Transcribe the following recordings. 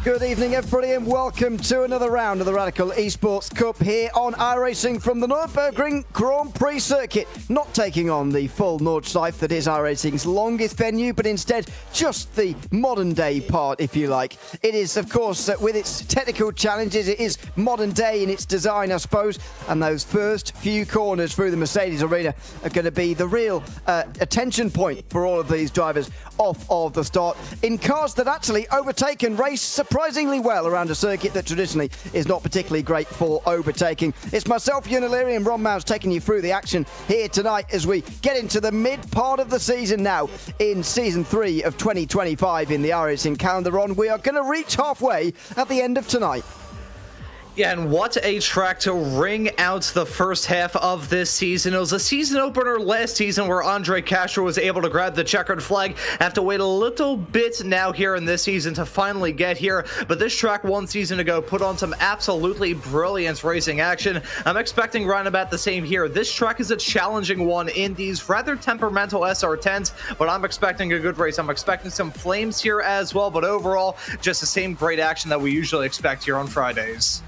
Good evening, everybody, and welcome to another round of the Radical Esports Cup here on iRacing from the Nürburgring Grand Prix circuit. Not taking on the full Nordschleife that is iRacing's longest venue, but instead just the modern day part, if you like. It is, of course, with its technical challenges, it is modern day in its design, I suppose, and those first few corners through the Mercedes arena are going to be the real attention point for all of these drivers off of the start in cars that actually overtake and race surprisingly well around a circuit that traditionally is not particularly great for overtaking. It's myself, Ewan O'Leary, and Ron Mouse taking you through the action here tonight as we get into the mid part of the season now in Season 3 of 2025 in the iRacing calendar. Ron, we are going to reach halfway at the end of tonight. Yeah, and what a track to ring out the first half of this season. It was a season opener last season where Andre Castro was able to grab the checkered flag. Have to wait a little bit now here in this season to finally get here. But this track one season ago put on some absolutely brilliant racing action. I'm expecting right about the same here. This track is a challenging one in these rather temperamental SR10s, but I'm expecting a good race. I'm expecting some flames here as well, but overall, just the same great action that we usually expect here on Fridays.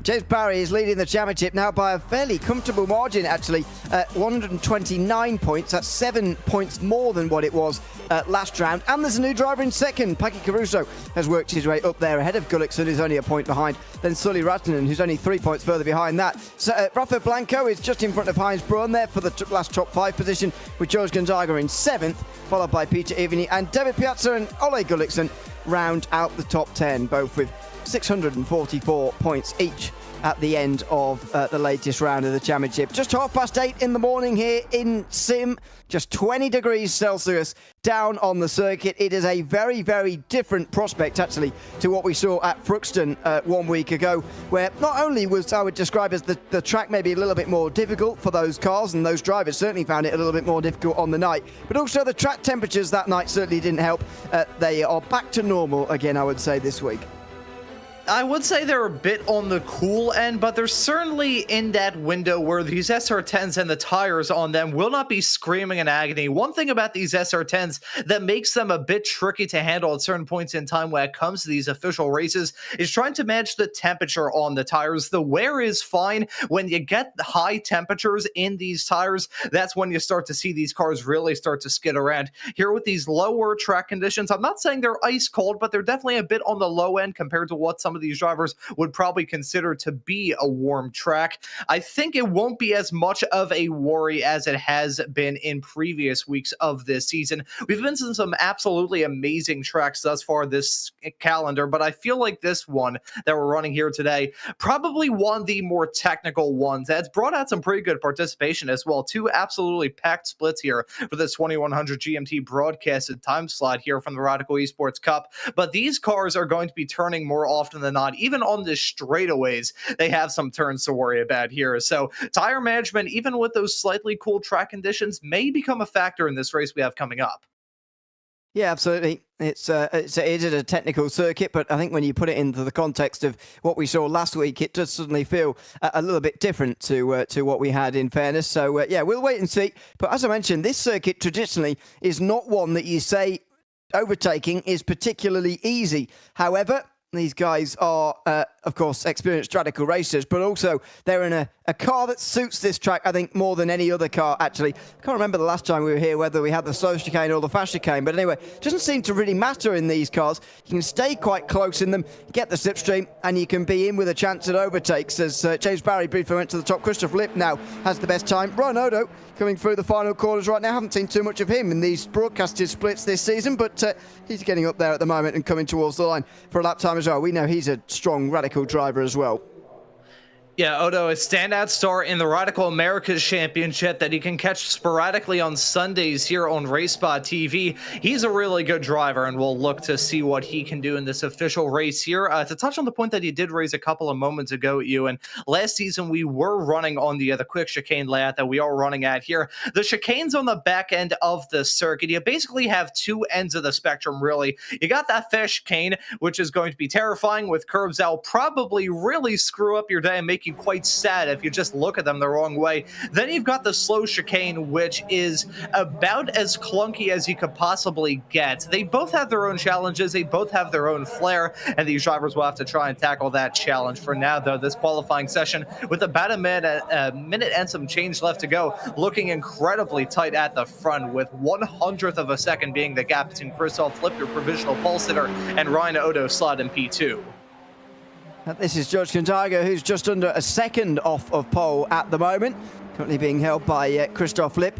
James Barry is leading the championship now by a fairly comfortable margin, actually. 129 points. That's 7 points more than what it was last round. And there's a new driver in second. Paki Caruso has worked his way up there ahead of Gullickson, who's only a point behind. Then Sully Ratinen, who's only 3 points further behind that. So Rafa Blanco is just in front of Heinz Braun there for the last top 5 position, with George Gonzaga in 7th, followed by Peter Ivany. And David Piazza and Ole Gullickson round out the top 10, both with 644 points each at the end of the latest round of the championship. Just 8:30 in the morning here in Sim, just 20 degrees Celsius down on the circuit. It is a very, very different prospect, actually, to what we saw at Fruxton 1 week ago, where not only was, I would describe as the track maybe a little bit more difficult for those cars, and those drivers certainly found it a little bit more difficult on the night, but also the track temperatures that night certainly didn't help. They are back to normal again, I would say, this week. I would say they're a bit on the cool end, but they're certainly in that window where these SR10s and the tires on them will not be screaming in agony. One thing about these SR10s that makes them a bit tricky to handle at certain points in time when it comes to these official races is trying to match the temperature on the tires. The wear is fine. When you get the high temperatures in these tires, that's when you start to see these cars really start to skid around. Here with these lower track conditions, I'm not saying they're ice cold, but they're definitely a bit on the low end compared to what some of these drivers would probably consider to be a warm track. I think it won't be as much of a worry as it has been in previous weeks of this season. We've been to some absolutely amazing tracks thus far this calendar, but I feel like this one that we're running here today, probably one of the more technical ones that's brought out some pretty good participation as well. 2 absolutely packed splits here for this 2100 GMT broadcasted time slot here from the Radical Esports Cup. But these cars are going to be turning more often than not. Even on the straightaways, they have some turns to worry about here. So tire management, even with those slightly cool track conditions, may become a factor in this race we have coming up. Yeah, absolutely. It is a technical circuit, but I think when you put it into the context of what we saw last week, it does suddenly feel a little bit different to what we had, in fairness. So, yeah, we'll wait and see. But as I mentioned, this circuit traditionally is not one that you say overtaking is particularly easy. However, these guys are, of course, experienced radical racers, but also they're in a car that suits this track, I think, more than any other car, actually. I can't remember the last time we were here, whether we had the slow chicane or the fast chicane, but anyway, it doesn't seem to really matter in these cars. You can stay quite close in them, get the slipstream, and you can be in with a chance at overtakes. As James Barry briefly went to the top, Christoph Lipp now has the best time. Ryan Odo coming through the final corners right now. Haven't seen too much of him in these broadcasted splits this season, but he's getting up there at the moment and coming towards the line for a lap time as well. We know he's a strong, radical driver as well. Yeah, Odo, a standout star in the Radical Americas Championship that you can catch sporadically on Sundays here on RaceSpotTV. He's a really good driver, and we'll look to see what he can do in this official race here. To touch on the point that he did raise a couple of moments ago, Ewan, last season we were running on the quick chicane layout that we are running at here. The chicanes on the back end of the circuit, you basically have 2 ends of the spectrum, really. You got that fast chicane, which is going to be terrifying with curbs that will probably really screw up your day and make you you quite sad if you just look at them the wrong way. Then you've got the slow chicane, which is about as clunky as you could possibly get. They both have their own challenges, they both have their own flair, and these drivers will have to try and tackle that challenge. For now, though, this qualifying session, with about a minute and some change left to go, looking incredibly tight at the front, with 1/100th of a second being the gap between Christoph Flip, your provisional pole sitter, and Ryan Odo slot in P2. This is George Gonzaga, who's just under a second off of pole at the moment, currently being held by Christoph Flip.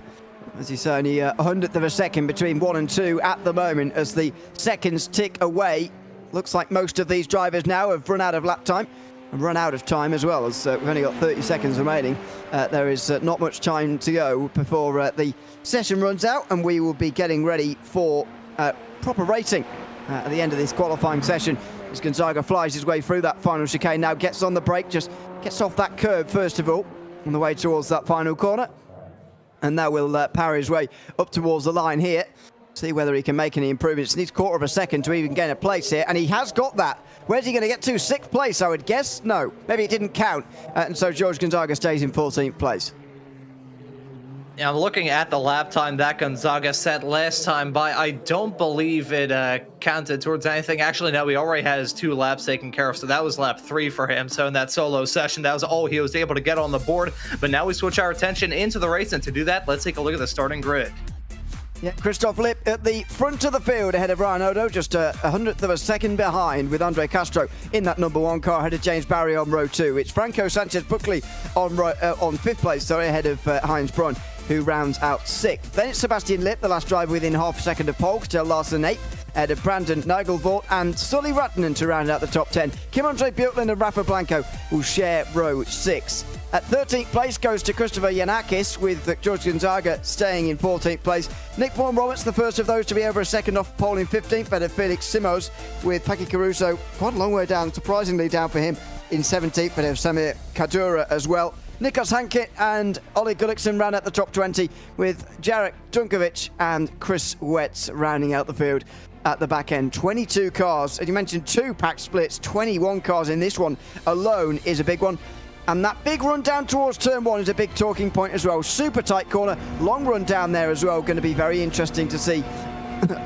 As you say, only 100th of a second between 1 and 2 at the moment as the seconds tick away. Looks like most of these drivers now have run out of lap time and run out of time as well, as we've only got 30 seconds remaining. There is not much time to go before the session runs out, and we will be getting ready for proper racing at the end of this qualifying session. As Gonzaga flies his way through that final chicane, now gets on the brake, just gets off that curb first of all, on the way towards that final corner. And now we'll power his way up towards the line here. See whether he can make any improvements. Needs 1/4 of a second to even gain a place here, and he has got that. Where's he going to get to? 6th place, I would guess? No, maybe it didn't count. And so George Gonzaga stays in 14th place. Yeah, I'm looking at the lap time that Gonzaga set last time by. I don't believe it counted towards anything. Actually, no, he already had his 2 laps taken care of, so that was lap 3 for him. So in that solo session, that was all he was able to get on the board. But now we switch our attention into the race, and to do that, let's take a look at the starting grid. Yeah, Christoph Flip at the front of the field ahead of Ryan Odo, just a 100th of a second behind, with Andre Castro in that number 1 car ahead of James Barry on row 2. It's Franco Sanchez-Buckley on 5th place, ahead of Heinz Braun, who rounds out 6th. Then it's Sebastian Lipp, the last driver within half a second of pole, still Larson 8th, ahead of Brandon Nigelvoort and Sully Ratnan to round out the top 10. Kim-Andre Björklund and Rafa Blanco will share row 6. At 13th place goes to Christopher Yanakis, with George Gonzaga staying in 14th place. Nick Vaughan Roberts, the first of those to be over a second off pole in 15th, ahead of Felix Simos, with Paki Caruso quite a long way down, surprisingly down for him, in 17th, ahead of Samir Kadura as well. Nikos Hankit and Ollie Gullikson round out the top 20, with Jarek Dunkovic and Chris Wetz rounding out the field at the back end. 22 cars, and you mentioned 2 pack splits, 21 cars in this one alone is a big one. And that big run down towards turn 1 is a big talking point as well. Super tight corner, long run down there as well. Going to be very interesting to see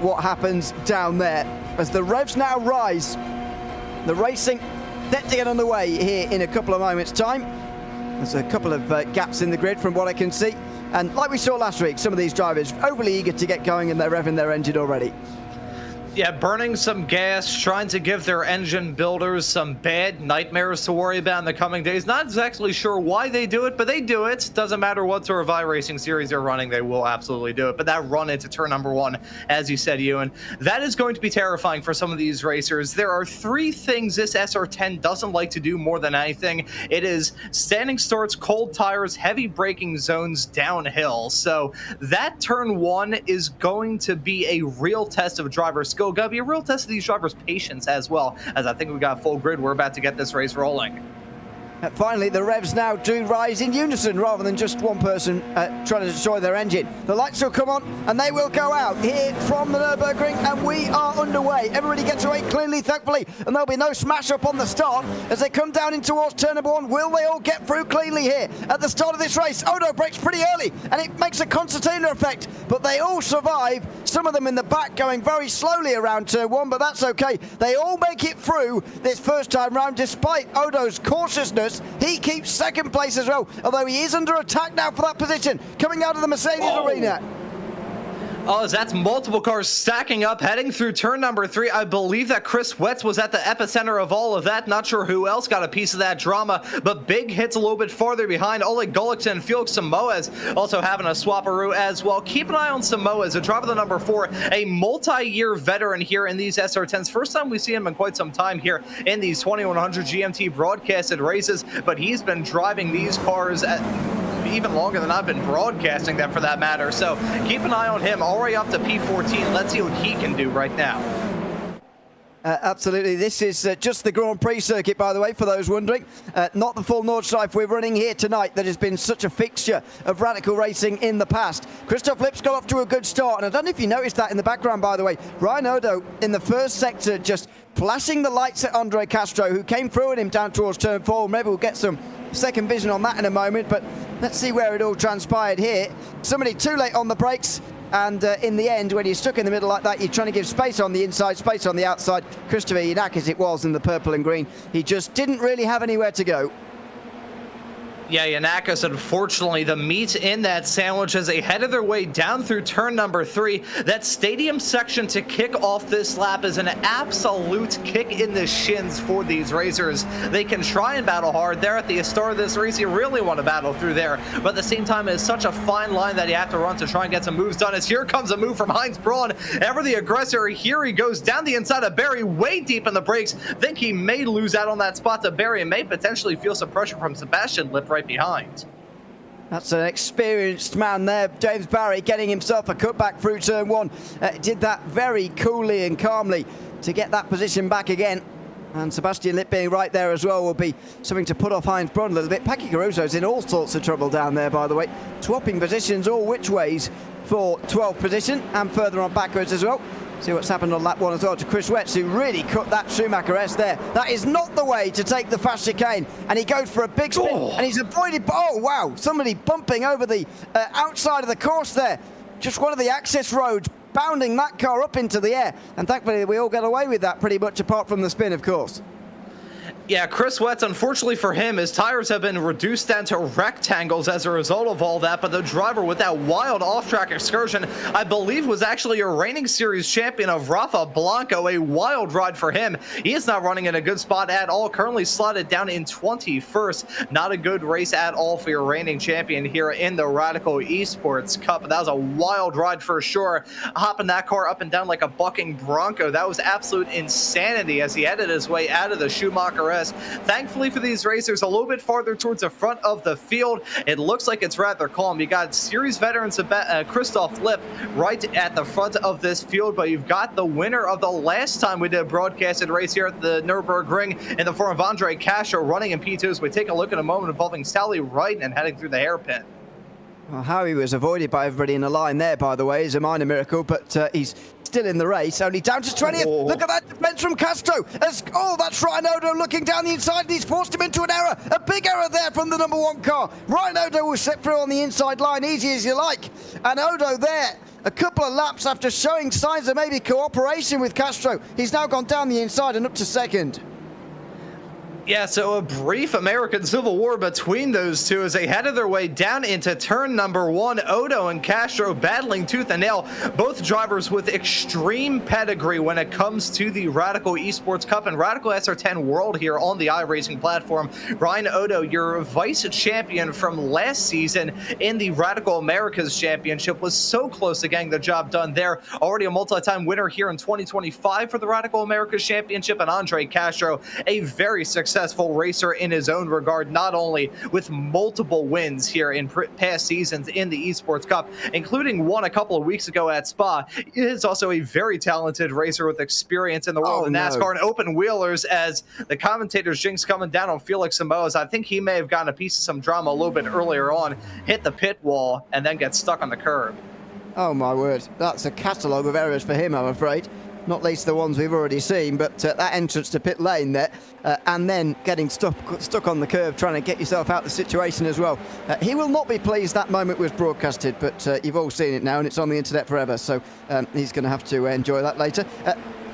what happens down there as the revs now rise. The racing set to get underway here in a couple of moments' time. There's a couple of gaps in the grid from what I can see. And like we saw last week, some of these drivers overly eager to get going and they're revving their engine already. Yeah, burning some gas, trying to give their engine builders some bad nightmares to worry about in the coming days. Not exactly sure why they do it, but they do it. Doesn't matter what sort of iRacing series they're running, they will absolutely do it. But that run into turn number 1, as you said, Ewan, that is going to be terrifying for some of these racers. There are 3 things this SR10 doesn't like to do more than anything. It is standing starts, cold tires, heavy braking zones downhill. So that turn 1 is going to be a real test of driver skill. Going to be a real test of these drivers' patience as well, as I think we got full grid. We're about to get this race rolling. Finally, the revs now do rise in unison rather than just one person trying to destroy their engine. The lights will come on and they will go out here from the Nürburgring, and we are underway. Everybody gets away cleanly, thankfully, and there'll be no smash up on the start as they come down in towards turn number 1. Will they all get through cleanly here at the start of this race? Odo brakes pretty early and it makes a concertina effect, but they all survive. Some of them in the back going very slowly around turn 1, but that's okay. They all make it through this first time round despite Odo's cautiousness. He keeps 2nd place as well, although he is under attack now for that position, coming out of the Mercedes arena. Oh, that's multiple cars stacking up, heading through turn number 3. I believe that Chris Wetz was at the epicenter of all of that. Not sure who else got a piece of that drama, but big hits a little bit farther behind. Oleg Gullikson and Felix Samoas also having a swaparoo as well. Keep an eye on Samoas, a driver the number 4, a multi-year veteran here in these SR10s. First time we see him in quite some time here in these 2100 GMT broadcasted races, but he's been driving these cars at even longer than I've been broadcasting them, for that matter. So keep an eye on him, already up to P14. Let's see what he can do right now. Absolutely. This is just the Grand Prix circuit, by the way, for those wondering. Not the full Nordschleife we're running here tonight that has been such a fixture of radical racing in the past. Christoph Lipp's got off to a good start, and I don't know if you noticed that in the background, by the way. Ryan Odo in the first sector just flashing the lights at Andre Castro, who came through at him down towards turn 4. Maybe we'll get some second vision on that in a moment, but let's see where it all transpired here. Somebody too late on the brakes. And in the end, when you're stuck in the middle like that, you're trying to give space on the inside, space on the outside. Christopher Yanakis it was in the purple and green. He just didn't really have anywhere to go. Yeah, Yanakis, unfortunately, the meat in that sandwich as they headed their way down through turn number 3. That stadium section to kick off this lap is an absolute kick in the shins for these racers. They can try and battle hard. There at the start of this race, you really want to battle through there. But at the same time, it's such a fine line that you have to run to try and get some moves done. As here comes a move from Heinz Braun, ever the aggressor. Here he goes down the inside of Barry, way deep in the brakes. Think he may lose out on that spot to Barry and may potentially feel some pressure from Sebastian Lipp right behind. That's an experienced man there, James Barry, getting himself a cutback through turn 1. Did that very coolly and calmly to get that position back again. And Sebastian Lipp being right there as well will be something to put off Heinz Braun a little bit. Paki Caruso's in all sorts of trouble down there, by the way. Swapping positions all which ways for 12th position and further on backwards as well. See what's happened on lap 1 as well to Chris Wetz, who really cut that Schumacher S there. That is not the way to take the fast chicane. And he goes for a big spin, and he's avoided. Oh, wow. Somebody bumping over the outside of the course there. Just one of the access roads, bounding that car up into the air. And thankfully, we all get away with that pretty much, apart from the spin, of course. Yeah, Chris Wetz, unfortunately for him, his tires have been reduced down to rectangles as a result of all that, but the driver with that wild off-track excursion, I believe, was actually a reigning series champion of Rafa Blanco, a wild ride for him. He is not running in a good spot at all, currently slotted down in 21st. Not a good race at all for your reigning champion here in the Radical Esports Cup. That was a wild ride for sure, hopping that car up and down like a bucking bronco. That was absolute insanity as he headed his way out of the Schumacher. Thankfully for these racers, a little bit farther towards the front of the field, it looks like it's rather calm. You got series veteran Christoph Lipp right at the front of this field, but you've got the winner of the last time we did a broadcasted race here at the Nürburgring in the form of Andre Castro running in P2s. We take a look at a moment involving Sally Wright and heading through the hairpin. Well, how he was avoided by everybody in the line there, by the way, is a minor miracle, but he's still in the race, only down to 20th. Oh. Look at that defense from Castro. Oh, that's Ryan Odo looking down the inside, and he's forced him into an error. A big error there from the number 1 car. Ryan Odo will slip through on the inside line, easy as you like. And Odo there, a couple of laps after showing signs of maybe cooperation with Castro, he's now gone down the inside and up to 2nd. Yeah, so a brief American Civil War between those two as they headed their way down into turn number 1. Odo and Castro battling tooth and nail. Both drivers with extreme pedigree when it comes to the Radical Esports Cup and Radical SR10 World here on the iRacing platform. Ryan Odo, your vice champion from last season in the Radical Americas Championship, was so close to getting the job done there. Already a multi-time winner here in 2025 for the Radical Americas Championship. And Andre Castro, a very successful racer in his own regard, not only with multiple wins here in past seasons in the Esports Cup, including one a couple of weeks ago at Spa. He is also a very talented racer with experience in the world of NASCAR and open wheelers, as the commentator's jinx coming down on Felix Samoas. I think he may have gotten a piece of some drama a little bit earlier on, hit the pit wall, and then get stuck on the curb. Oh my word, that's a catalogue of errors for him, I'm afraid. Not least the ones we've already seen, but that entrance to pit lane there, and then getting stuck on the curve, trying to get yourself out of the situation as well. He will not be pleased that moment was broadcasted, but you've all seen it now, and it's on the internet forever, so he's going to have to enjoy that later.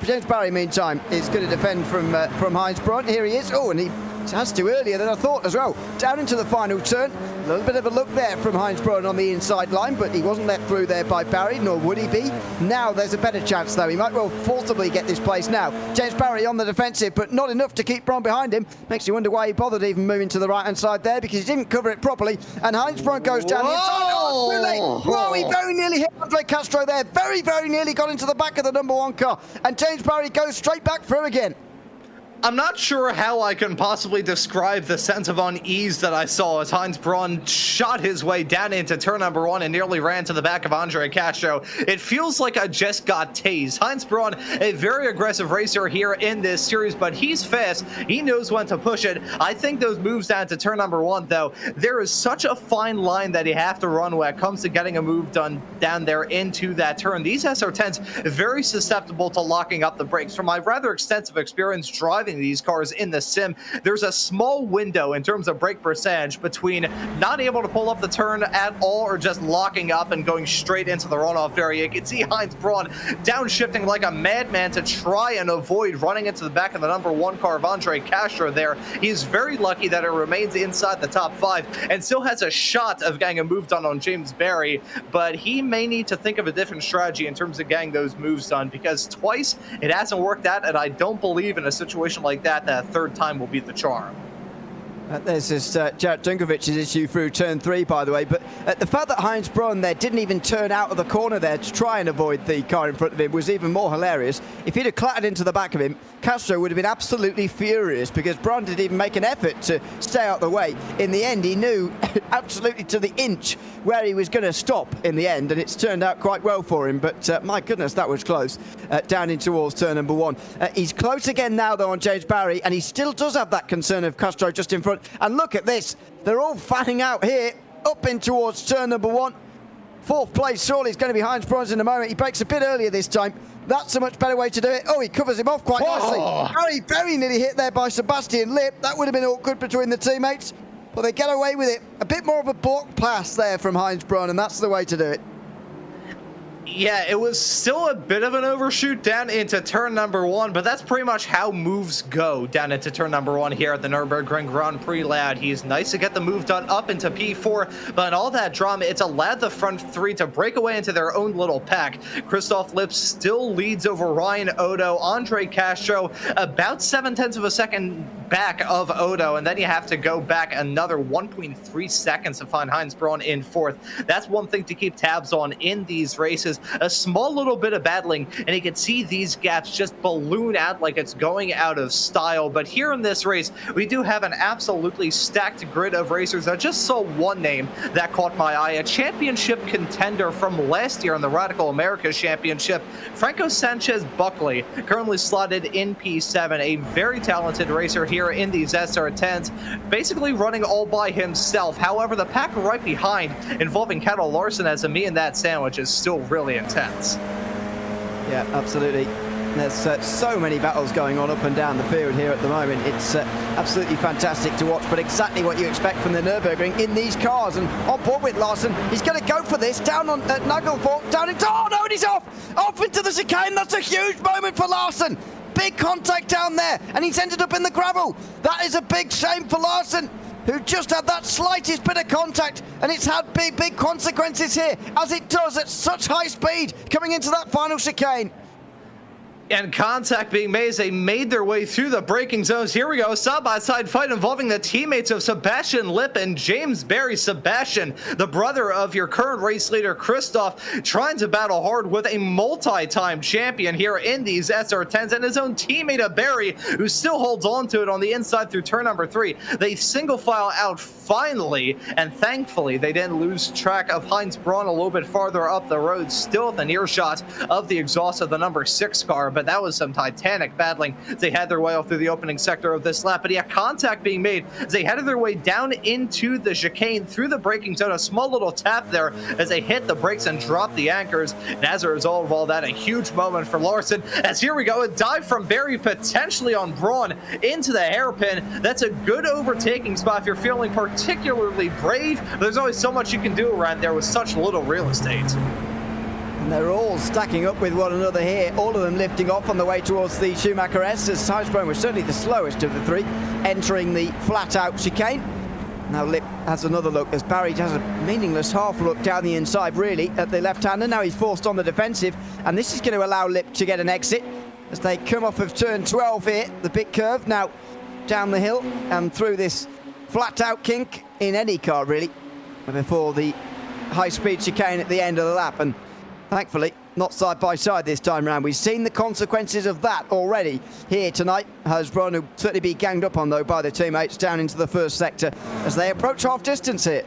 James Barry, meantime, is going to defend from Heinz Braun. Here he is. Oh, and he has to earlier than I thought as well. Down into the final turn. A little bit of a look there from Heinz Braun on the inside line, but he wasn't let through there by Barry, nor would he be. Now there's a better chance, though. He might well forcibly get this place now. James Barry on the defensive, but not enough to keep Braun behind him. Makes you wonder why he bothered even moving to the right-hand side there, because he didn't cover it properly. And Heinz Braun goes down the inside. Oh, too late. Whoa, he very nearly hit Andre Castro there. Very, very nearly got into the back of the number 1 car. And James Barry goes straight back through again. I'm not sure how I can possibly describe the sense of unease that I saw as Heinz Braun shot his way down into turn number 1 and nearly ran to the back of Andre Castro. It feels like I just got tased. Heinz Braun, a very aggressive racer here in this series, but he's fast. He knows when to push it. I think those moves down to turn number 1, though, there is such a fine line that you have to run when it comes to getting a move done down there into that turn. These SR10s very susceptible to locking up the brakes. From my rather extensive experience driving these cars in the sim, there's a small window in terms of brake percentage between not able to pull up the turn at all or just locking up and going straight into the runoff area. You can see Heinz Braun downshifting like a madman to try and avoid running into the back of the number 1 car of Andre Castro there. He's very lucky that it remains inside the top 5 and still has a shot of getting a move done on James Barry, but he may need to think of a different strategy in terms of getting those moves done, because twice it hasn't worked out, and I don't believe in a situation like that a third time will be the charm. There's this Jared Dunkovic's issue through turn 3, by the way, but the fact that Heinz Braun there didn't even turn out of the corner there to try and avoid the car in front of him was even more hilarious. If he'd have clattered into the back of him, Castro would have been absolutely furious, because Braun didn't even make an effort to stay out of the way. In the end, he knew absolutely to the inch where he was going to stop in the end, and it's turned out quite well for him, but my goodness, that was close. Down in towards turn number 1. He's close again now, though, on James Barry, and he still does have that concern of Castro just in front. And look at this, they're all fanning out here, up in towards turn number 1. 4th place surely is going to be Heinz Braun in a moment. He breaks a bit earlier this time. That's a much better way to do it. Oh, he covers him off quite nicely. Very nearly hit there by Sebastian Lip. That would have been awkward between the teammates, but they get away with it. A bit more of a block pass there from Heinz Braun, and that's the way to do it. Yeah, it was still a bit of an overshoot down into turn number 1, but that's pretty much how moves go down into turn number 1 here at the Nürburgring Grand Prix layout. He's nice to get the move done up into P4, but in all that drama, it's allowed the front 3 to break away into their own little pack. Christoph Lips still leads over Ryan Odo. Andre Castro about 0.7 of a second back of Odo, and then you have to go back another 1.3 seconds to find Heinz Braun in 4th. That's one thing to keep tabs on in these races. A small little bit of battling, and you can see these gaps just balloon out like it's going out of style. But here in this race, we do have an absolutely stacked grid of racers. I just saw one name that caught my eye, a championship contender from last year in the Radical Americas Championship, Franco Sanchez Buckley, currently slotted in P7, a very talented racer here in these SR10s, basically running all by himself. However, the pack right behind, involving Kettle Larson as a me in that sandwich, is still really intense. Yeah, absolutely. There's so many battles going on up and down the field here at the moment. It's absolutely fantastic to watch, but exactly what you expect from the Nürburgring in these cars. And on board with Larson, he's going to go for this, down on Nagelfort, down into, oh no, and he's off into the chicane. That's a huge moment for Larson. Big contact down there, and he's ended up in the gravel. That is a big shame for Larson, who just had that slightest bit of contact, and it's had big consequences here, as it does at such high speed coming into that final chicane. And contact being made as they made their way through the braking zones. Here we go, side-by-side fight involving the teammates of Sebastian Lip and James Barry. Sebastian, the brother of your current race leader, Christoph, trying to battle hard with a multi-time champion here in these SR10s, and his own teammate, Barry, who still holds on to it on the inside through turn number 3. They single file out finally, and thankfully they didn't lose track of Heinz Braun a little bit farther up the road, still within earshot of the exhaust of the number 6 car. But that was some titanic battling as they had their way off through the opening sector of this lap. But yeah, contact being made as they headed their way down into the chicane through the braking zone. A small little tap there as they hit the brakes and dropped the anchors. And as a result of all that, a huge moment for Larson. As here we go, a dive from Barry potentially on Braun into the hairpin. That's a good overtaking spot if you're feeling particularly brave. There's always so much you can do around there with such little real estate. And they're all stacking up with one another here, all of them lifting off on the way towards the Schumacher S, as Heinz Braun was certainly the slowest of the 3, entering the flat-out chicane. Now Lip has another look as Barry has a meaningless half look down the inside, really, at the left-hander. Now he's forced on the defensive, and this is going to allow Lip to get an exit as they come off of turn 12 here, the big curve. Now down the hill and through this flat-out kink in any car, really, before the high-speed chicane at the end of the lap. And thankfully, not side by side this time round. We've seen the consequences of that already here tonight. Husbron will certainly be ganged up on though by the teammates down into the first sector as they approach half distance here.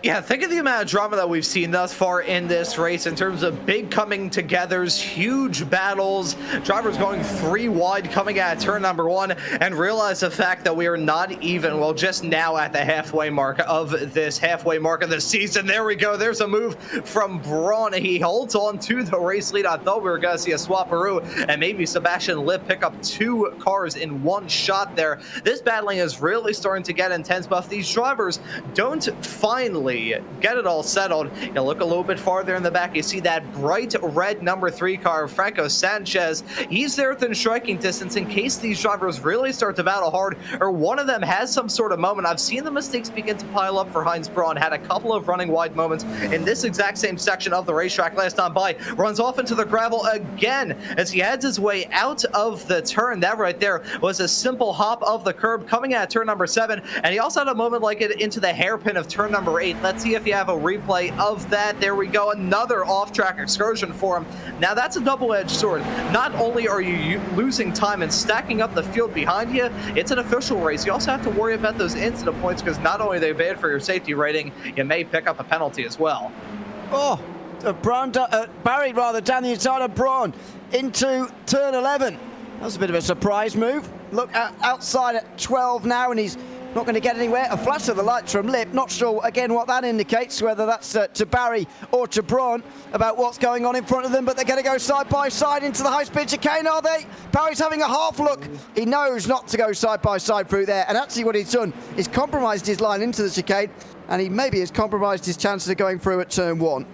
Yeah, think of the amount of drama that we've seen thus far in this race in terms of big coming togethers, huge battles, drivers going 3 wide coming at turn number 1, and realize the fact that we are not even, well, just now at the halfway mark of the season. There we go. There's a move from Braun. He holds on to the race lead. I thought we were going to see a swapperoo and maybe Sebastian Lip pick up 2 cars in one shot there. This battling is really starting to get intense, but if these drivers don't finally get it all settled, you look a little bit farther in the back, you see that bright red number 3 car, Franco Sanchez. He's there within striking distance in case these drivers really start to battle hard or one of them has some sort of moment. I've seen the mistakes begin to pile up for Heinz Braun. Had a couple of running wide moments in this exact same section of the racetrack last time by. Runs off into the gravel again as he heads his way out of the turn. That right there was a simple hop of the curb coming at turn number 7, and he also had a moment like it into the hairpin of turn number 8. Let's see if you have a replay of that. There we go. Another off-track excursion for him. Now that's a double-edged sword. Not only are you losing time and stacking up the field behind you, it's an official race. You also have to worry about those incident points because not only are they bad for your safety rating, you may pick up a penalty as well. Oh, Barry down the inside of Braun into turn 11. That's a bit of a surprise move. Look outside at 12 now, and he's not going to get anywhere. A flash of the lights from Lip. Not sure, again, what that indicates, whether that's to Barry or to Braun about what's going on in front of them, but they're going to go side by side into the high-speed chicane, are they? Barry's having a half look. He knows not to go side by side through there, and actually what he's done is compromised his line into the chicane, and he maybe has compromised his chances of going through at turn 1.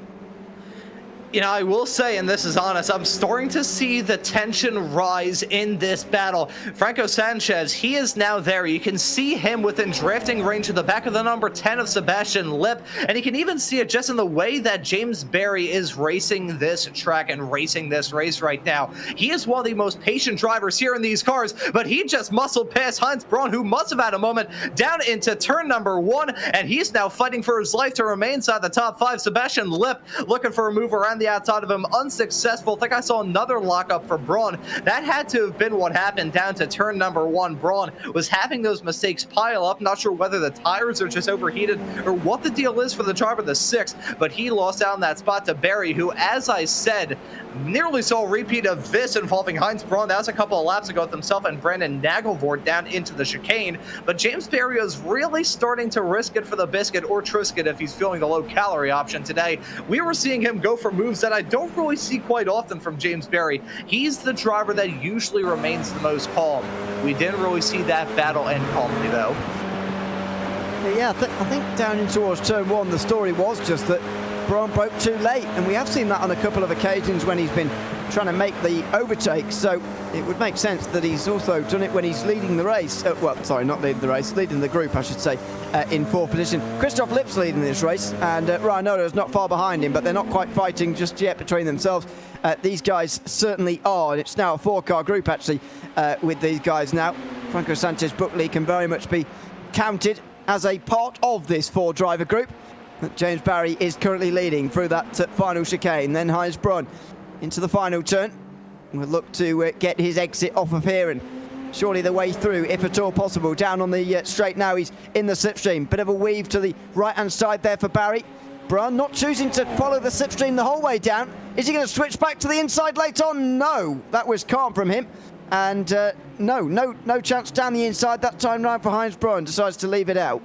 You know, I will say, and this is honest, I'm starting to see the tension rise in this battle. Franco Sanchez, he is now there. You can see him within drafting range of the back of the number 10 of Sebastian Lip, and you can even see it just in the way that James Barry is racing this track and racing this race right now. He is one of the most patient drivers here in these cars, but he just muscled past Heinz Braun, who must have had a moment, down into turn number 1, and he's now fighting for his life to remain inside the top 5. Sebastian Lip looking for a move around the outside of him, unsuccessful. I think I saw another lockup for Braun. That had to have been what happened down to turn number 1. Braun was having those mistakes pile up. Not sure whether the tires are just overheated or what the deal is for the driver of the 6, but he lost out on that spot to Barry, who, as I said, nearly saw a repeat of this involving Heinz Braun. That was a couple of laps ago with himself and Brandon Nagelvoort down into the chicane, but James Barry is really starting to risk it for the biscuit, or Triscuit if he's feeling the low-calorie option today. We were seeing him go for moves that I don't really see quite often from James Barry. He's the driver that usually remains the most calm. We didn't really see that battle end calmly, though. Yeah, I think down in towards turn 1, the story was just that Braun broke too late, and we have seen that on a couple of occasions when he's been trying to make the overtake, so it would make sense that he's also done it when he's leading the race. Well, sorry, not leading the race, leading the group, I should say, in 4th position. Christoph Lip's leading this race, and Ryan Noda's not far behind him, but they're not quite fighting just yet between themselves. These guys certainly are, and it's now a 4-car group, actually, with these guys now. Franco Sanchez Buckley can very much be counted as a part of this 4-driver group. James Barry is currently leading through that final chicane. Then Heinz Braun into the final turn. We'll look to get his exit off of here and surely the way through, if at all possible. Down on the straight now, he's in the slipstream. Bit of a weave to the right-hand side there for Barry. Braun not choosing to follow the slipstream the whole way down. Is he going to switch back to the inside late on? No, that was calm from him. And no chance down the inside that time round for Heinz Braun. Decides to leave it out.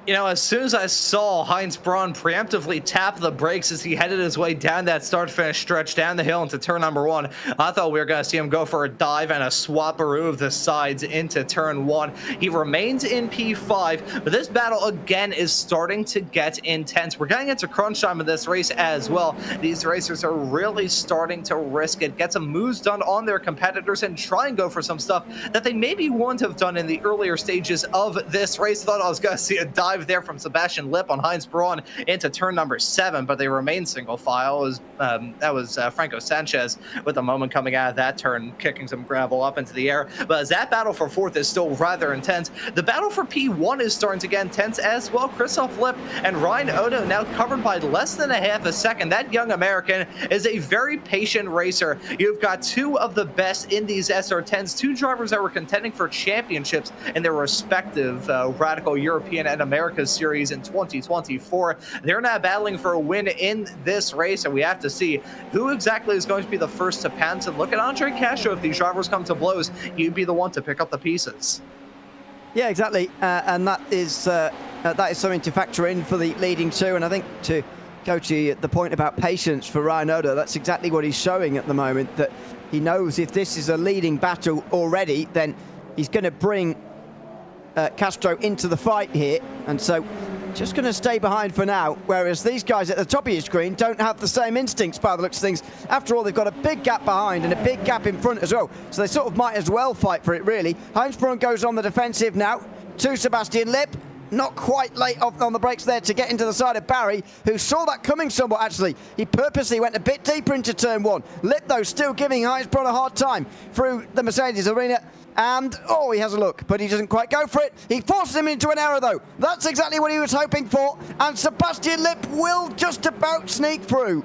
You know, as soon as I saw Heinz Braun preemptively tap the brakes as he headed his way down that start-finish stretch down the hill into turn number 1, I thought we were going to see him go for a dive and a swapperoo of the sides into turn 1. He remains in P5, but this battle again is starting to get intense. We're getting into crunch time of this race as well. These racers are really starting to risk it, get some moves done on their competitors, and try and go for some stuff that they maybe wouldn't have done in the earlier stages of this race. Thought I was going to see a dive dive there from Sebastian Lipp on Heinz Braun into turn number 7, but they remain single file. That was Franco Sanchez with a moment coming out of that turn, kicking some gravel up into the air. But as that battle for 4th is still rather intense, the battle for P1 is starting to get intense as well. Christoph Lipp and Ryan Odo now covered by less than a half a second. That young American is a very patient racer. You've got 2 of the best in these SR10s, 2 drivers that were contending for championships in their respective Radical European and Americas series in 2024. They're now battling for a win in this race, and we have to see who exactly is going to be the first to pounce. And look at Andre Castro. If these drivers come to blows, he'd be the one to pick up the pieces. Yeah, exactly. And that is something to factor in for the leading 2. And I think to go to the point about patience for Ryan Odo, that's exactly what he's showing at the moment, that he knows if this is a leading battle already, then he's going to bring Castro into the fight here. And so just going to stay behind for now, whereas these guys at the top of your screen don't have the same instincts by the looks of things. After all, they've got a big gap behind and a big gap in front as well, so they sort of might as well fight for it, really. Heinz Braun goes on the defensive now to Sebastian Lipp. Not quite late off on the brakes there to get into the side of Barry, who saw that coming somewhat, actually. He purposely went a bit deeper into turn 1. Lipp, though, still giving Heinz Braun a hard time through the Mercedes arena. And, oh, he has a look, but he doesn't quite go for it. He forces him into an error, though. That's exactly what he was hoping for. And Sebastian Lipp will just about sneak through.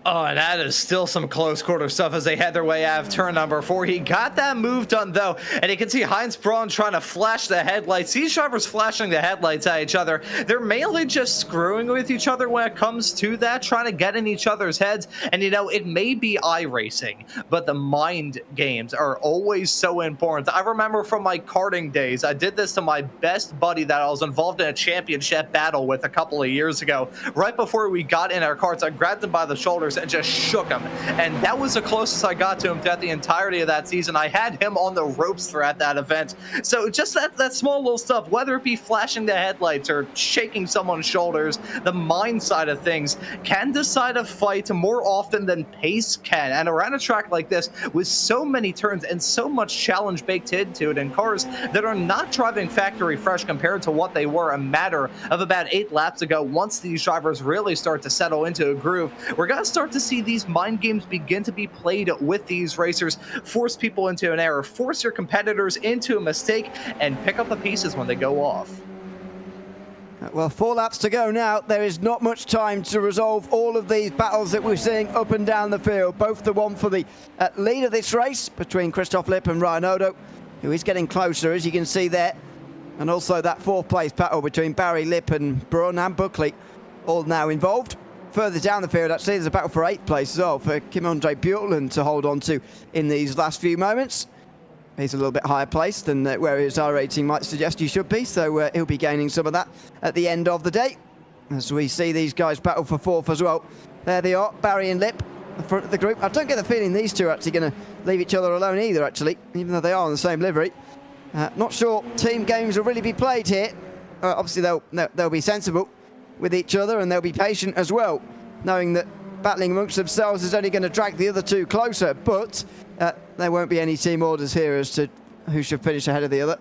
Oh, and that is still some close quarter stuff as they head their way out of turn number 4. He got that move done, though, and you can see Heinz Braun trying to flash the headlights. These drivers flashing the headlights at each other. They're mainly just screwing with each other when it comes to that, trying to get in each other's heads. And, you know, it may be iRacing, but the mind games are always so important. I remember from my karting days, I did this to my best buddy that I was involved in a championship battle with a couple of years ago. Right before we got in our karts, I grabbed him by the shoulders and just shook him, and that was the closest I got to him throughout the entirety of that season. I had him on the ropes throughout that event. So just that small little stuff, whether it be flashing the headlights or shaking someone's shoulders, the mind side of things can decide a fight more often than pace can. And around a track like this with so many turns and so much challenge baked into it, and cars that are not driving factory fresh compared to what they were a matter of about 8 laps ago, once these drivers really start to settle into a groove, we're going to start to see these mind games begin to be played with these racers, force people into an error, force your competitors into a mistake, and pick up the pieces when they go off. Well, 4 laps to go now. There is not much time to resolve all of these battles that we're seeing up and down the field. Both the one for the lead of this race between Christoph Lipp and Ryan Odo, who is getting closer, as you can see there. And also that 4th place battle between Barry, Lipp and Braun and Buckley, all now involved. Further down the field, actually, there's a battle for 8th place as well for Kim-Andre Bjorklund to hold on to in these last few moments. He's a little bit higher placed than where his R rating might suggest he should be, so he'll be gaining some of that at the end of the day. As we see these guys battle for 4th as well. There they are, Barry and Lipp, the front of the group. I don't get the feeling these two are actually going to leave each other alone either, actually, even though they are in the same livery. Not sure team games will really be played here. Obviously, they'll be sensible with each other, and they'll be patient as well, knowing that battling amongst themselves is only going to drag the other two closer, but there won't be any team orders here as to who should finish ahead of the other.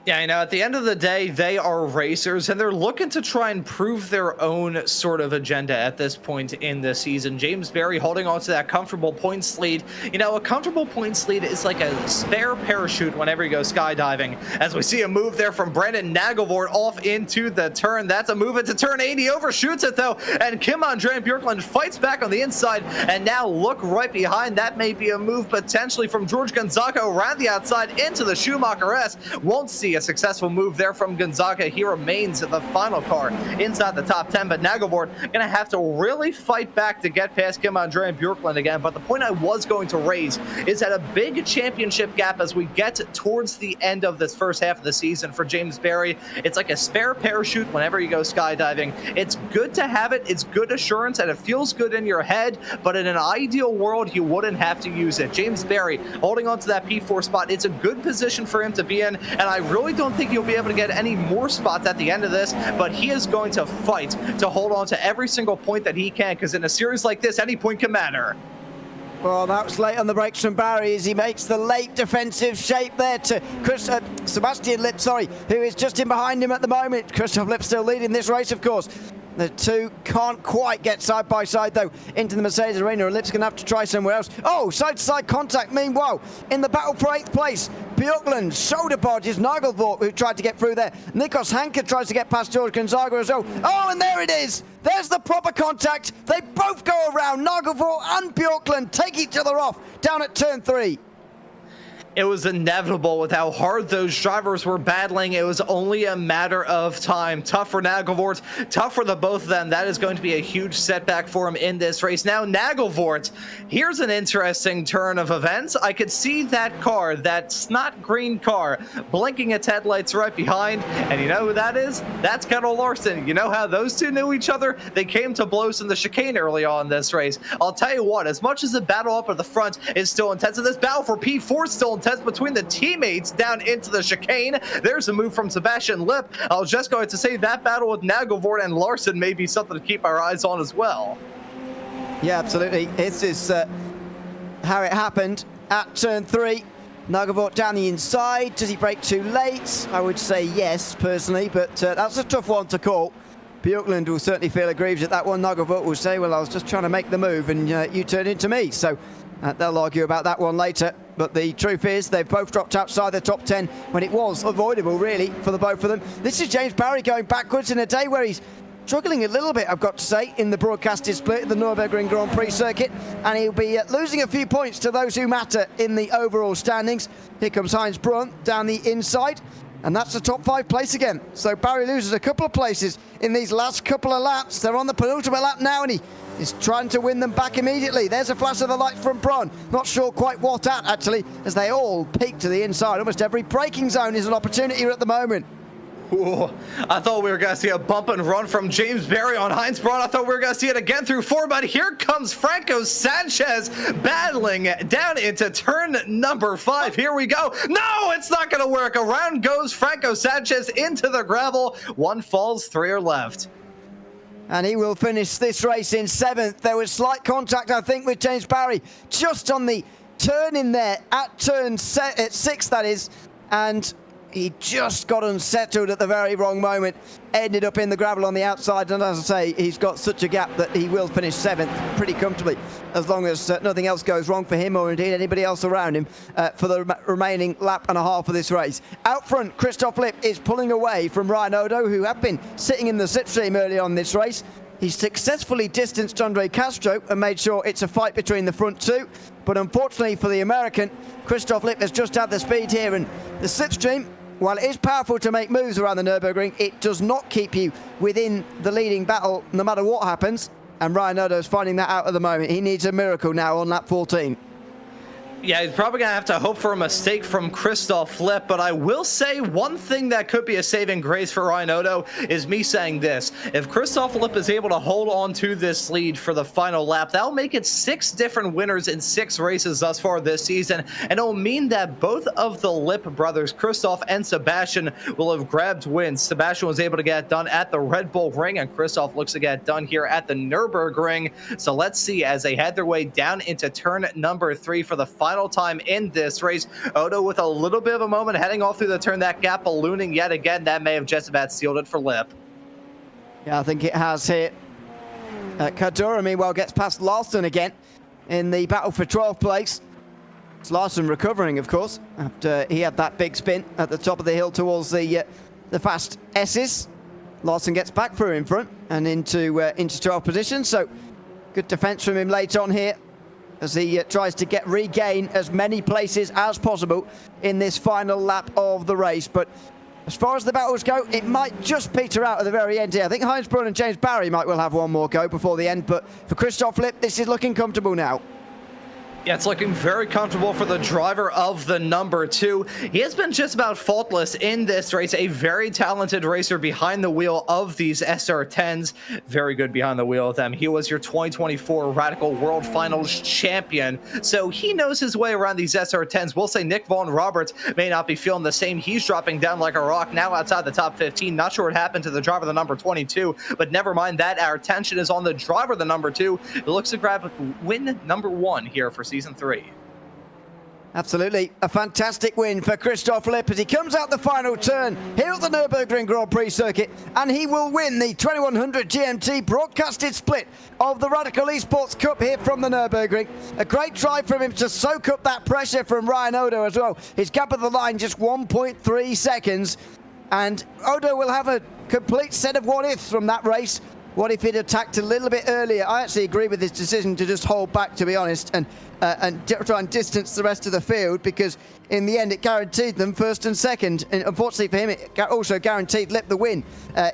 Yeah, you know, at the end of the day, they are racers, and they're looking to try and prove their own sort of agenda at this point in the season. James Barry holding on to that comfortable points lead. You know, a comfortable points lead is like a spare parachute whenever you go skydiving. As we see a move there from Brandon Nagelvoort off into the turn. That's a move into turn 80, overshoots it though, and Kim-Andre Bjorklund fights back on the inside, and now look right behind. That may be a move potentially from George Gonzaga around the outside into the Schumacher S. Won't see a successful move there from Gonzaga. He remains the final car inside the top 10, but Nagelvoort going to have to really fight back to get past Kim-Andre Bjorklund again. But the point I was going to raise is that a big championship gap as we get towards the end of this first half of the season for James Barry. It's like a spare parachute whenever you go skydiving. It's good to have it. It's good assurance, and it feels good in your head, but in an ideal world, you wouldn't have to use it. James Barry holding on to that P4 spot. It's a good position for him to be in, and I really don't think he'll be able to get any more spots at the end of this, but he is going to fight to hold on to every single point that he can, because in a series like this, any point can matter. Well, that was late on the brakes from Barry as he makes the late defensive shape there to Sebastian Lipp, who is just in behind him at the moment. Christoph Lipp still leading this race, of course. The two can't quite get side by side, though, into the Mercedes arena, and Lipp's going to have to try somewhere else. Oh, side-to-side contact. Meanwhile, in the battle for 8th place, Björklund shoulder barges Nagelvort, who tried to get through there. Nikos Hanke tries to get past George Gonzaga as well. Oh, and there it is. There's the proper contact. They both go around. Nagelvort and Björklund take each other off down at turn 3. It was inevitable with how hard those drivers were battling. It was only a matter of time. Tough for Nagelvort, tough for the both of them. That is going to be a huge setback for him in this race. Now, Nagelvort, here's an interesting turn of events. I could see that car, that snot green car, blinking its headlights right behind. And you know who that is? That's Kettle Larson. You know how those two knew each other? They came to blows in the chicane early on in this race. I'll tell you what, as much as the battle up at the front is still intense, and this battle for P4 is still intense, between the teammates down into the chicane. There's a move from Sebastian Lipp. I was just going to say that battle with Nagelvort and Larson may be something to keep our eyes on as well. Yeah, absolutely. This is how it happened at turn 3. Nagelvort down the inside. Does he brake too late? I would say yes, personally, but that's a tough one to call. Björklund will certainly feel aggrieved at that one. Nagelvort will say, well, I was just trying to make the move and you turned into me. So they'll argue about that one later. But the truth is, they've both dropped outside the top 10 when it was avoidable, really, for the both of them. This is James Barry going backwards in a day where he's struggling a little bit, I've got to say, in the broadcasted split of the Nürburgring Grand Prix circuit. And he'll be losing a few points to those who matter in the overall standings. Here comes Heinz Brunt down the inside. And that's the top 5 place again. So Barry loses a couple of places in these last couple of laps. They're on the penultimate lap now, and he is trying to win them back immediately. There's a flash of the light from Braun. Not sure quite what at, actually, as they all peak to the inside. Almost every braking zone is an opportunity at the moment. Ooh, I thought we were going to see a bump and run from James Barry on Heinz Braun. I thought we were going to see it again through 4, but here comes Franco Sanchez battling down into turn number 5. Here we go. No, it's not going to work. Around goes Franco Sanchez into the gravel. 1 falls, 3 are left. And he will finish this race in 7th. There was slight contact, I think, with James Barry just on the turn in there at turn 6, that is. And he just got unsettled at the very wrong moment. Ended up in the gravel on the outside. And as I say, he's got such a gap that he will finish 7th pretty comfortably, as long as nothing else goes wrong for him or indeed anybody else around him for the remaining lap and a half of this race. Out front, Christoph Lipp is pulling away from Ryan Odo, who had been sitting in the slipstream early on this race. He's successfully distanced Andre Castro and made sure it's a fight between the front two. But unfortunately for the American, Christoph Lipp has just had the speed here, and the slipstream, while it is powerful to make moves around the Nürburgring, it does not keep you within the leading battle no matter what happens. And Ryan Odo is finding that out at the moment. He needs a miracle now on lap 14. Yeah, he's probably going to have to hope for a mistake from Christoph Lipp, but I will say one thing that could be a saving grace for Ryan Odo is me saying this. If Christoph Lipp is able to hold on to this lead for the final lap, that'll make it 6 different winners in 6 races thus far this season, and it'll mean that both of the Lipp brothers, Christoph and Sebastian, will have grabbed wins. Sebastian was able to get it done at the Red Bull Ring, and Christoph looks to get it done here at the Nürburgring. So let's see as they head their way down into turn number 3 for the final time in this race. Odo with a little bit of a moment heading off through the turn, that gap ballooning yet again. That may have just about sealed it for Lipp. Yeah, I think it has here. Kadura, meanwhile, gets past Larson again in the battle for 12th place. It's Larson recovering, of course, after he had that big spin at the top of the hill towards the fast S's. Larson gets back through in front and into 12th position, so good defense from him late on here, as he tries to regain as many places as possible in this final lap of the race. But as far as the battles go, it might just peter out at the very end here. I think Heinz Brunn and James Barry might well have one more go before the end, but for Christoph Lipp, this is looking comfortable now. Yeah, it's looking very comfortable for the driver of the number 2. He has been just about faultless in this race. A very talented racer behind the wheel of these SR10s. Very good behind the wheel of them. He was your 2024 Radical World Finals champion, so he knows his way around these SR10s. We'll say Nick Vaughn Roberts may not be feeling the same. He's dropping down like a rock now outside the top 15. Not sure what happened to the driver of the number 22, but never mind that. Our attention is on the driver of the number 2. It looks to grab win number 1 here for Season 3. Absolutely. A fantastic win for Christoph Lipp as he comes out the final turn here at the Nürburgring Grand Prix circuit, and he will win the 2100 GMT broadcasted split of the Radical Esports Cup here from the Nürburgring. A great drive from him to soak up that pressure from Ryan Odo as well. His gap of the line just 1.3 seconds, and Odo will have a complete set of what-ifs from that race. What if he'd attacked a little bit earlier? I actually agree with his decision to just hold back, to be honest, and try and distance the rest of the field, because in the end it guaranteed them first and second. And unfortunately for him, it also guaranteed Lipp the win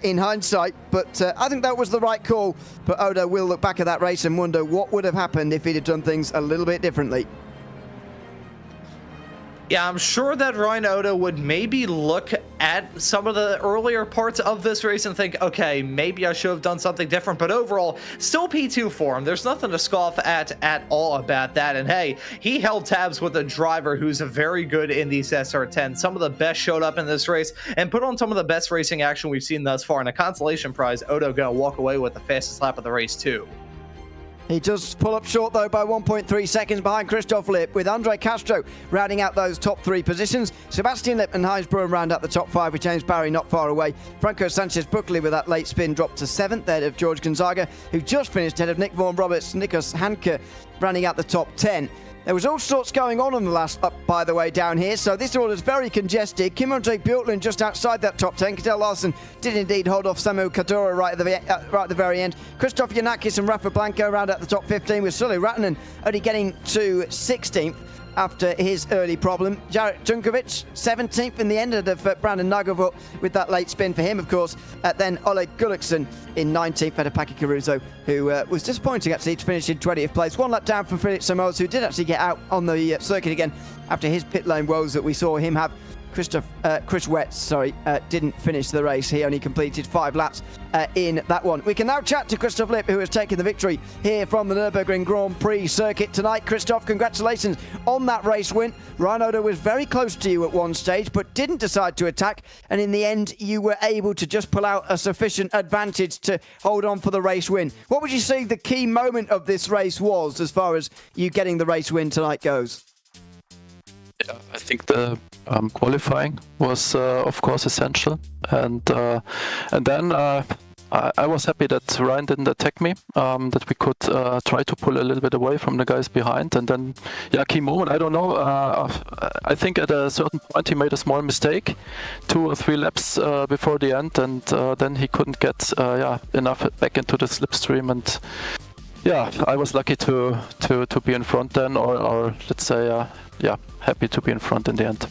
in hindsight. But I think that was the right call. But Odo will look back at that race and wonder what would have happened if he'd have done things a little bit differently. Yeah, I'm sure that Ryan Odo would maybe look at some of the earlier parts of this race and think, okay, maybe I should have done something different. But overall, still P2 for him. There's nothing to scoff at all about that. And hey, he held tabs with a driver who's very good in these SR10. Some of the best showed up in this race and put on some of the best racing action we've seen thus far. And a consolation prize, Odo going to walk away with the fastest lap of the race too. He does pull up short, though, by 1.3 seconds behind Christoph Lipp, with Andre Castro rounding out those top 3 positions. Sebastian Lipp and Heinz Bruin round out the top 5, with James Barry not far away. Franco Sanchez-Buckley with that late spin dropped to 7th, ahead of George Gonzaga, who just finished ahead of Nick Vaughn Roberts, Nikos Hanke rounding out the top 10. There was all sorts going on the last up, by the way, down here, so this order is very congested. Kim-Andre Bjorklund just outside that top 10. Cadel Larsen did indeed hold off Samuel Kadura right at the very end. Christoph Yanakis and Rafa Blanco round out the top 15, with Sully Rattanen only getting to 16th after his early problem. Jarek Junkovic, 17th in the end of Brandon Nagelvoort with that late spin for him, of course. Then Oleg Gullikson in 19th, out of Paki Caruso, who was disappointing actually to finish in 20th place. One lap down from Felix Somoza, who did actually get out on the circuit again after his pit lane woes that we saw him have. Chris Wetz, didn't finish the race. He only completed 5 laps in that one. We can now chat to Christoph Lipp, who has taken the victory here from the Nürburgring Grand Prix circuit tonight. Christoph, congratulations on that race win. Ryan Odo was very close to you at one stage, but didn't decide to attack. And in the end, you were able to just pull out a sufficient advantage to hold on for the race win. What would you say the key moment of this race was, as far as you getting the race win tonight goes? Yeah, I think the qualifying was, of course, essential, and then I was happy that Ryan didn't attack me, that we could try to pull a little bit away from the guys behind, and then, yeah, key moment, I don't know, I think at a certain point he made a small mistake, 2 or 3 laps before the end, and then he couldn't get enough back into the slipstream, and yeah, I was lucky to be in front then, or let's say, happy to be in front in the end.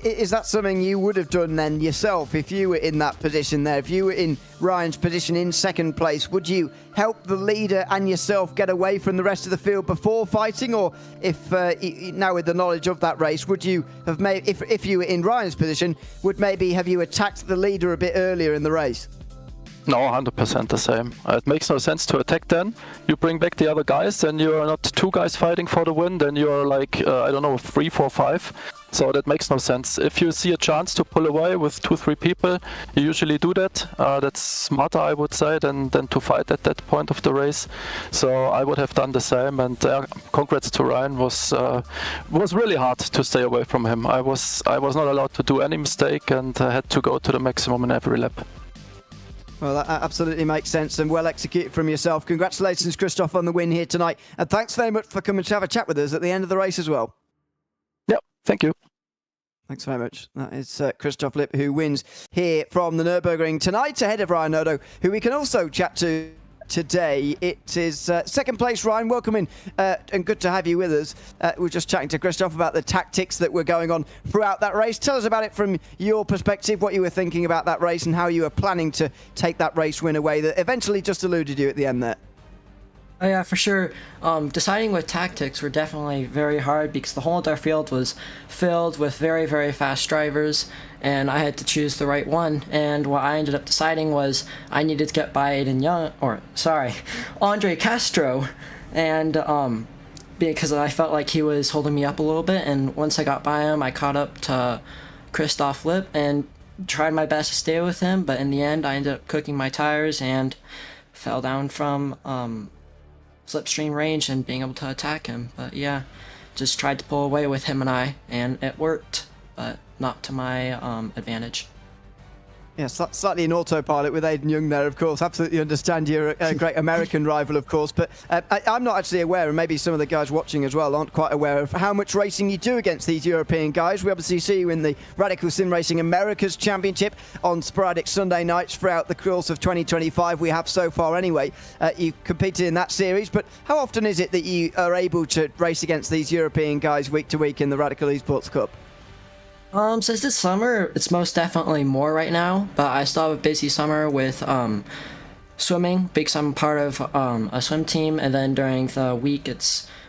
Is that something you would have done then yourself if you were in that position there? If you were in Ryan's position in second place, would you help the leader and yourself get away from the rest of the field before fighting? Or if now with the knowledge of that race, would you have made, if you were in Ryan's position, would maybe have you attacked the leader a bit earlier in the race? No, 100% the same. It makes no sense to attack then. You bring back the other guys, then you're not 2 guys fighting for the win, then you're like, 3, 4, 5. So that makes no sense. If you see a chance to pull away with 2, 3 people, you usually do that. That's smarter, I would say, than to fight at that point of the race. So I would have done the same. And congrats to Ryan. Was really hard to stay away from him. I was not allowed to do any mistake, and I had to go to the maximum in every lap. Well, that absolutely makes sense and well executed from yourself. Congratulations, Christoph, on the win here tonight. And thanks very much for coming to have a chat with us at the end of the race as well. Yep, thank you. Thanks very much. That is Christoph Lipp, who wins here from the Nürburgring tonight, ahead of Ryan Odo, who we can also chat to today. It is second place, Ryan. Welcome in, and good to have you with us. We're just chatting to Christoph about the tactics that were going on throughout that race. Tell us about it from your perspective, what you were thinking about that race and how you were planning to take that race win away that eventually just eluded you at the end there. Oh yeah, for sure. Deciding with tactics were definitely very hard because the whole entire field was filled with very, very fast drivers, and I had to choose the right one. And what I ended up deciding was I needed to get by Aiden Young, or sorry, Andre Castro, and because I felt like he was holding me up a little bit. And once I got by him, I caught up to Christoph Lipp and tried my best to stay with him. But in the end, I ended up cooking my tires and fell down from slipstream range and being able to attack him. But yeah, just tried to pull away with him and it worked, but not to my advantage. Yeah, slightly in autopilot with Aiden Young there, of course. Absolutely understand you're a great American rival, of course. But I'm not actually aware, and maybe some of the guys watching as well aren't quite aware of how much racing you do against these European guys. We obviously see you in the Radical Sim Racing Americas Championship on sporadic Sunday nights throughout the course of 2025. We have so far anyway. You competed in that series, but how often is it that you are able to race against these European guys week to week in the Radical Esports Cup? Since this summer, it's most definitely more right now, but I still have a busy summer with swimming because I'm part of a swim team, and then during the week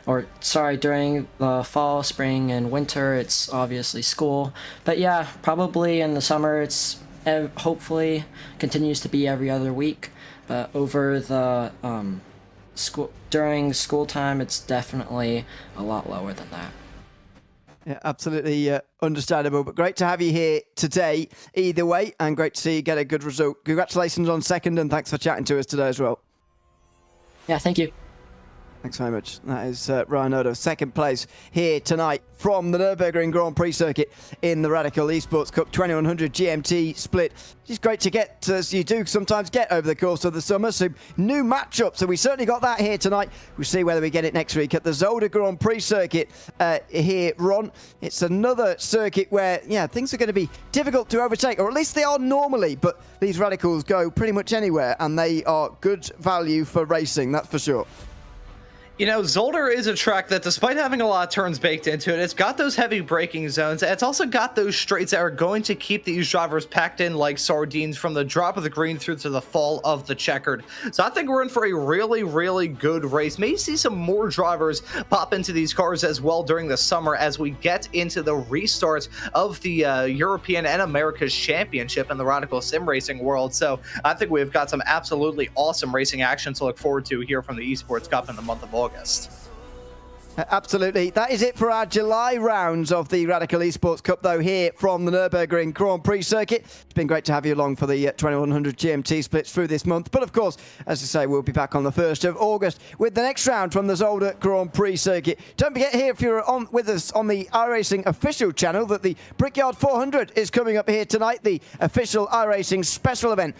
during the fall, spring, and winter, it's obviously school. But yeah, probably in the summer, it's hopefully continues to be every other week, but over the during school time, it's definitely a lot lower than that. Yeah, absolutely understandable, but great to have you here today either way, and great to see you get a good result. Congratulations on second, and thanks for chatting to us today as well. Yeah, thank you. Thanks very much. That is Ryan Odo, second place here tonight from the Nürburgring Grand Prix circuit in the Radical Esports Cup 2100 GMT split. It's great to get, as you do sometimes get over the course of the summer, some new matchups. So we certainly got that here tonight. We'll see whether we get it next week at the Zolder Grand Prix circuit here, Ron. It's another circuit where, yeah, things are going to be difficult to overtake, or at least they are normally, but these Radicals go pretty much anywhere, and they are good value for racing, that's for sure. You know, Zolder is a track that, despite having a lot of turns baked into it, it's got those heavy braking zones. It's also got those straights that are going to keep these drivers packed in like sardines from the drop of the green through to the fall of the checkered. So I think we're in for a really, really good race. Maybe see some more drivers pop into these cars as well during the summer as we get into the restart of the European and America's Championship in the Radical Sim Racing world. So I think we've got some absolutely awesome racing action to look forward to here from the Esports Cup in the month of August. Absolutely. That is it for our July rounds of the Radical Esports Cup, though, here from the Nürburgring Grand Prix circuit. It's been great to have you along for the 2100 GMT splits through this month. But, of course, as I say, we'll be back on the 1st of August with the next round from the Zolder Grand Prix circuit. Don't forget here, if you're on with us on the iRacing official channel, that the Brickyard 400 is coming up here tonight, the official iRacing special event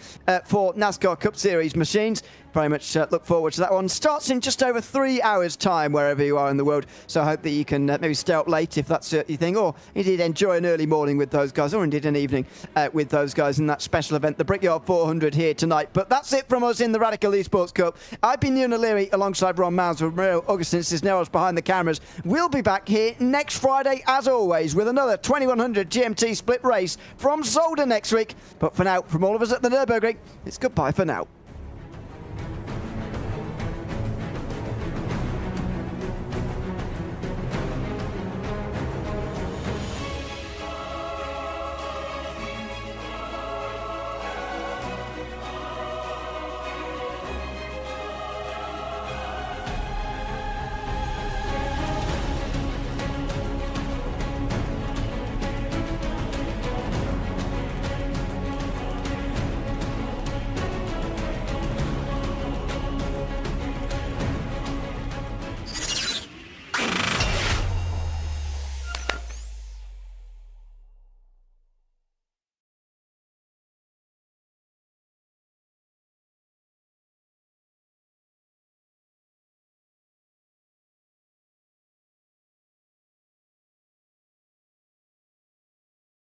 for NASCAR Cup Series machines. Very much look forward to that one. Starts in just over 3 hours' time wherever you are in the world. So I hope that you can maybe stay up late if that's your thing, or indeed enjoy an early morning with those guys, or indeed an evening with those guys in that special event, the Brickyard 400 here tonight. But that's it from us in the Radical Esports Cup. I've been Ewan O'Leary alongside Ron Mounds with Mario Augustin Cisneros behind the cameras. We'll be back here next Friday, as always, with another 2100 GMT split race from Zolder next week. But for now, from all of us at the Nürburgring, it's goodbye for now.